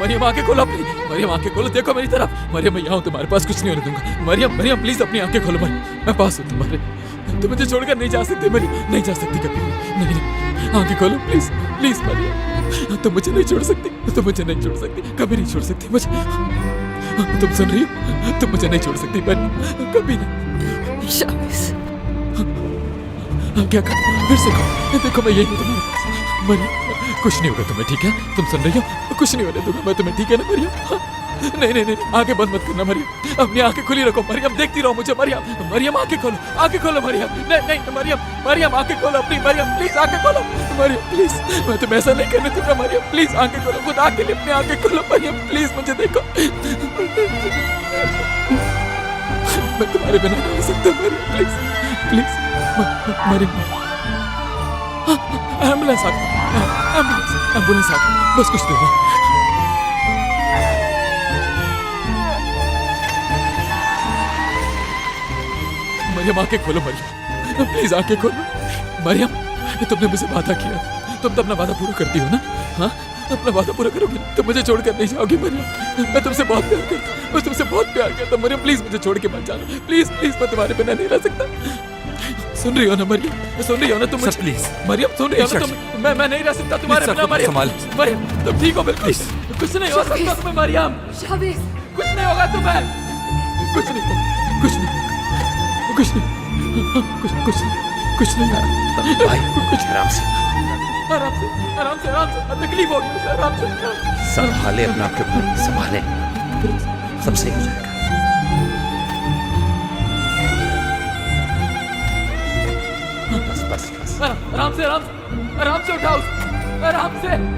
मरियम आंखें खोलो अपनी, मरियम आंखें खोलो, देखो मेरी तरफ। मरियम मैं यहाँ हूँ, तुम्हारे पास कुछ नहीं होने दूंगा। मरियम मरियम प्लीज अपनी आंखें खोलो मरियम, मैं पास हूँ तुम्हारे। तुम मुझे छोड़कर नहीं जा सकती मरियम, नहीं जा सकती कभी। नहीं नहीं, आंखें खोलो प्लीज प्लीज मरियम, तुम मुझे नहीं छोड़ सकती, तुम मुझे नहीं छोड़ सकती, कभी नहीं छोड़ सकती मुझे। तुम सुन रही हो, तुम मुझे नहीं छोड़ सकती मरियम, कभी नहीं। शाविस क्या कर, फिर से कहो, देखो मैं यही हूँ तुम्हारे पास मरियम, कुछ नहीं होगा तुम्हें, ठीक है? तुम सुन रही हो, कुछ नहीं होने दूंगा मैं तुम्हें, ठीक है ना मरियम? नहीं नहीं नहीं, आंखें बंद मत करना मरियम, अपनी आंखें खुली रखो मरियम, देखती रहो मुझे मरियम। मरियम आंखें खोलो मरियम, नहीं नहीं मरियम, मरियम आंखें खोलो अपनी, मरियम प्लीज आंखें खोलो मरियम प्लीज, मैं तुम्हें ऐसा नहीं करने दूंगा मरियम, प्लीज आंखें खोलो, खुदा के लिए अपनी आंखें खोलो मरियम, प्लीज मुझे देखो। मैं तुम्हारे बिना नहीं रह सकता Maryam, please please Maryam. Ambulance आ गई, एम्बुलेंस आ गई, बस कुछ देर में। मरियम आंखें खोलो मरियम, प्लीज आंखें खोलो मरियम, तुमने मुझसे वादा किया, तुम तो अपना वादा पूरा करती हो ना? हाँ, अपना वादा पूरा करोगी, तुम मुझे छोड़कर नहीं जाओगी मरियम, मैं तुमसे बहुत प्यार करता हूँ, मैं तुमसे बहुत प्यार करता हूँ मरियम, प्लीज मुझे छोड़ के मत जाना, प्लीज प्लीज, मैं तुम्हारे बिना नहीं रह सकता। सुन रही हो ना मरियम, सुन रही हो ना तुम मुझे? प्लीज मरियम सुन रही हो ना तुम? मैं नहीं रह सकता तुम्हारे बिना मरियम, मरियम तुम ठीक हो बिल्कुल, कुछ नहीं हो सकता तुम्हें मरियम, शाविस कुछ नहीं होगा तुम्हें, कुछ नहीं होगा, कुछ नहीं, कुछ नहीं, कुछ नहीं भाई, कुछ आराम से, आराम से आराम से आराम से, तकलीफ होगी मुझे, आराम से संभाले अपना आप के, संभाले, सब सही हो जाएगा। बस बस बस, आराम से आराम से उठाओ, आराम से उठाओ,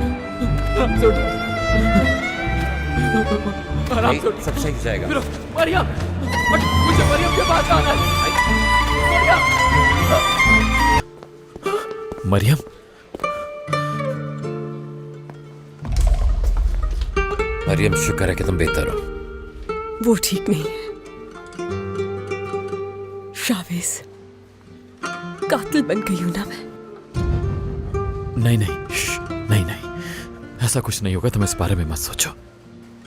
आराम से उठाओ, सब सही हो जाएगा। मरियम, मुझे मरियम के पास आना है। मरियम, मरियम शुक्र है कि तुम बेहतर हो। वो ठीक नहीं है शाविस, कातिल बन गई हूं ना मैं। नहीं नहीं नहीं नहीं, ऐसा कुछ नहीं होगा, तुम इस बारे में मत सोचो।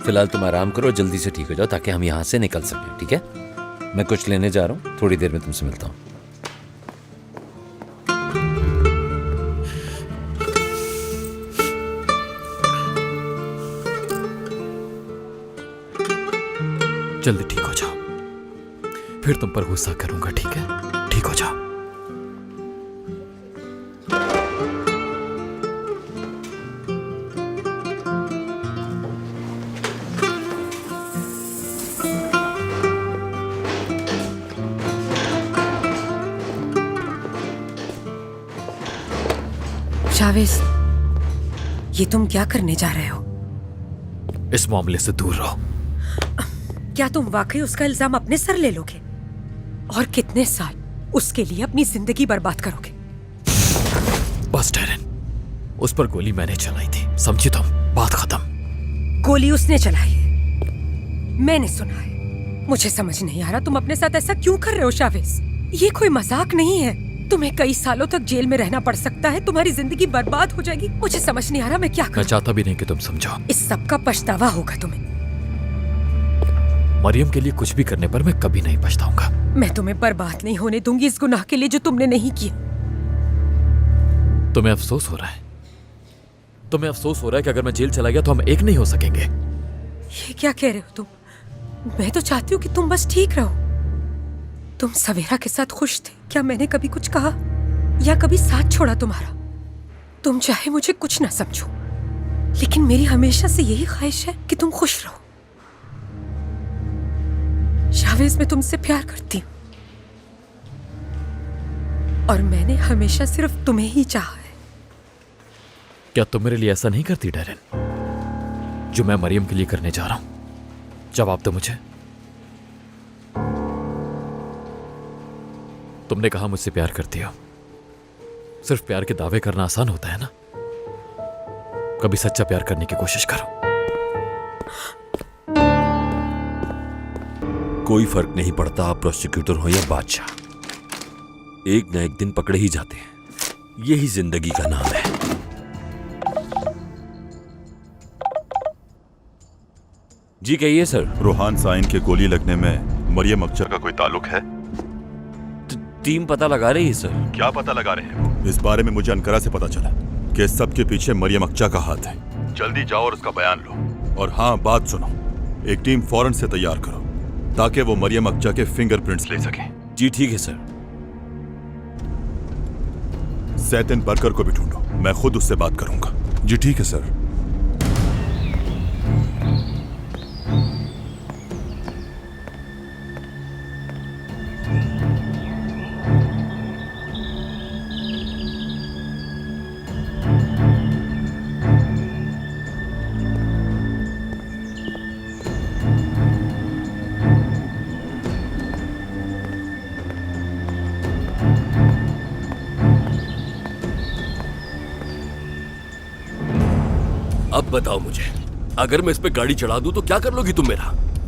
फिलहाल तुम आराम करो, जल्दी से ठीक हो जाओ ताकि हम यहाँ से निकल सकें, ठीक है? मैं कुछ लेने जा रहा हूँ, थोड़ी देर में तुमसे मिलता हूँ। जल्दी ठीक हो जाओ, फिर तुम पर गुस्सा करूंगा, ठीक है? ठीक हो जाओ। शाविस, ये तुम क्या करने जा रहे हो? इस मामले से दूर रहो। क्या तुम वाकई उसका इल्जाम अपने सर ले लोगे? और कितने साल उसके लिए अपनी जिंदगी बर्बाद करोगे? बस डेरेन, उस पर गोली मैंने चलाई थी, समझी तुम? बात खत्म। गोली उसने चलाई है, मैंने सुना है। मुझे समझ नहीं आ रहा तुम अपने साथ ऐसा क्यों कर रहे हो शाविस? ये कोई मजाक नहीं है, तुम्हें कई सालों तक जेल में रहना पड़ सकता है, तुम्हारी जिंदगी बर्बाद हो जाएगी। मुझे समझ नहीं आ रहा मैं क्या करूं। मैं चाहता भी नहीं कि तुम समझो। इस सब का पछतावा होगा तुम्हें। मरियम के लिए कुछ भी करने पर मैं कभी नहीं पछताऊंगा। मैं तुम्हें बर्बाद नहीं होने दूंगी इस गुनाह के लिए जो तुमने नहीं किया। तुम्हें अफसोस हो रहा है? तुम्हें अफसोस हो रहा है कि अगर मैं जेल चला गया तो हम एक नहीं हो सकेंगे? ये क्या कह रहे हो तुम? मैं तो चाहती हूँ कि तुम बस ठीक रहो। तुम सवेरा के साथ खुश थे, क्या मैंने कभी कुछ कहा या कभी साथ छोड़ा तुम्हारा? तुम चाहे मुझे कुछ ना समझो, लेकिन मेरी हमेशा से यही ख्वाहिश है कि तुम खुश रहो। शाविस, मैं तुमसे प्यार करती हूँ और मैंने हमेशा सिर्फ तुम्हें ही चाहा है। क्या तुम मेरे लिए ऐसा नहीं करती डेरेन, जो मैं मरियम के लिए करने जा रहा हूं? जवाब दो मुझे। तुमने कहा मुझसे प्यार करती हो, सिर्फ प्यार के दावे करना आसान होता है ना? कभी सच्चा प्यार करने की कोशिश करो। कोई फर्क नहीं पड़ता आप प्रोसिक्यूटर हो या बादशाह, एक न एक दिन पकड़े ही जाते हैं, यही जिंदगी का नाम है। जी कहिए सर। रोहान साइन के गोली लगने में मरियम अख्तर का कोई ताल्लुक है? टीम पता लगा रही है सर। क्या पता लगा रहे हैं? इस बारे में मुझे अनकरा से पता चला कि इस सब के पीछे मरियम अख्तर का हाथ है। जल्दी जाओ और उसका बयान लो। और हाँ, बात सुनो, एक टीम फौरन से तैयार करो ताकि वो मरियम अख्तर के फिंगरप्रिंट्स ले सके। जी ठीक है सर। सैतिन बरकर को भी ढूंढो, मैं खुद उससे बात करूंगा। जी ठीक है सर। अब बताओ मुझे, अगर मैं इस पे गाड़ी चढ़ा दूं तो क्या कर लोगी तुम मेरा?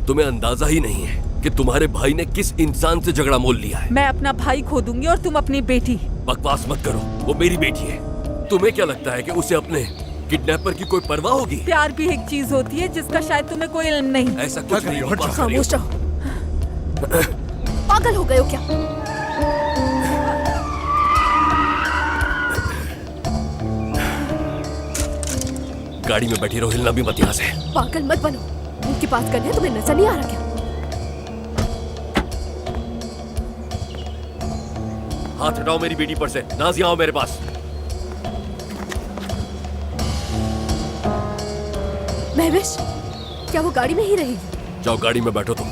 तुम्हें अंदाजा ही नहीं है कि तुम्हारे भाई ने किस इंसान से झगड़ा मोल लिया है। मैं अपना भाई खो दूंगी और तुम अपनी बेटी। बकवास मत करो, वो मेरी बेटी है। तुम्हें क्या लगता है कि उसे अपने किडनैपर की कोई परवाह होगी? प्यार भी एक चीज होती है जिसका शायद तुम्हें कोई इल्म नहीं। ऐसा कुछ नहीं होगा। खामोश रहो। पागल हो गए हो क्या? गाड़ी में बैठी रहो, हिलना भी मत यहाँ से। पागल मत बनो। उनके पास गन है, तुम्हें नजर नहीं आ रहा क्या? हाथ हटाओ मेरी बेटी पर से। नाज यहाँ आओ मेरे पास। महविश, क्या वो गाड़ी में ही रहेगी? जाओ गाड़ी में बैठो तुम।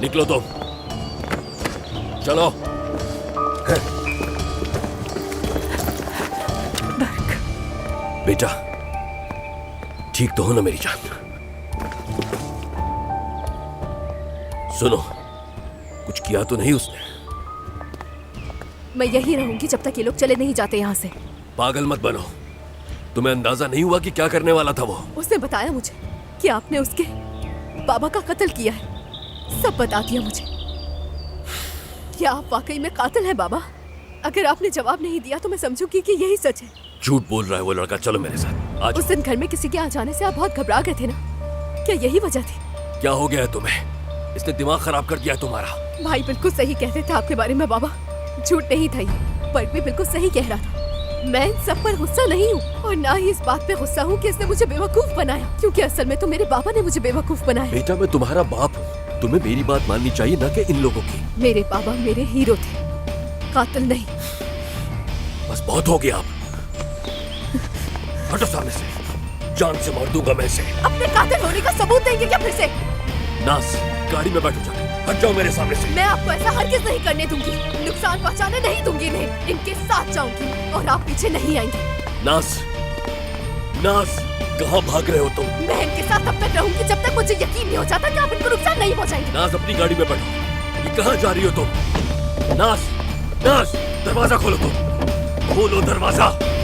निकलो तुम, चलो। बेटा ठीक तो हो ना मेरी जान? सुनो, कुछ किया तो नहीं उसने? मैं यही रहूंगी जब तक ये लोग चले नहीं जाते यहाँ से। पागल मत बनो। तुम्हें अंदाजा नहीं हुआ कि क्या करने वाला था वो? उसने बताया मुझे कि आपने उसके बाबा का कत्ल किया है। सब बता दिया मुझे। क्या आप वाकई में कातिल हैं बाबा? अगर आपने जवाब नहीं दिया तो मैं समझूंगी कि यही सच है। झूठ बोल रहा है वो लड़का। चलो मेरे साथ आज। उस दिन घर में किसी के आ जाने से आप बहुत घबरा गए थे ना? क्या यही वजह थी? क्या हो गया है तुम्हें? इसने दिमाग खराब कर दिया है तुम्हारा। भाई बिल्कुल सही कहते थे आपके बारे में बाबा। झूठ नहीं था ये, पर भी बिल्कुल सही कह रहा था। मैं इन सब पर गुस्सा नहीं हूँ और ना ही इस बात पे गुस्सा हूँ कि इसने मुझे बेवकूफ बनाया, क्योंकि असल में तो मेरे बाबा ने मुझे बेवकूफ बनाया। बेटा मैं तुम्हारा बाप हूँ, तुम्हें मेरी बात माननी चाहिए ना कि इन लोगों की। मेरे बाबा मेरे हीरो थे, कातिल नहीं। बस बहुत हो गया। आप हटो सामने से, जान से मार दूंगा मैं इसे। अपने कातिल होने का सबूत देंगे क्या फिर से? नास, गाड़ी में बैठो जाके। हट जाओ मेरे सामने से। मैं आपको ऐसा हरगिज नहीं करने दूंगी। नुकसान पहुंचाने नहीं दूंगी इन्हें। इनके साथ जाऊंगी और आप पीछे नहीं आएंगे। नास, नास, कहाँ भाग रहे हो तुम? मैं इनके साथ तब तक रहूंगी जब तक मुझे यकीन नहीं हो जाता कि आप इनको नुकसान नहीं पहुंचाएंगे। नास अपनी गाड़ी में बैठो। ये कहाँ जा रही हो तुम? नास, नास, दरवाजा खोलो तुम। खोलो दरवाजा।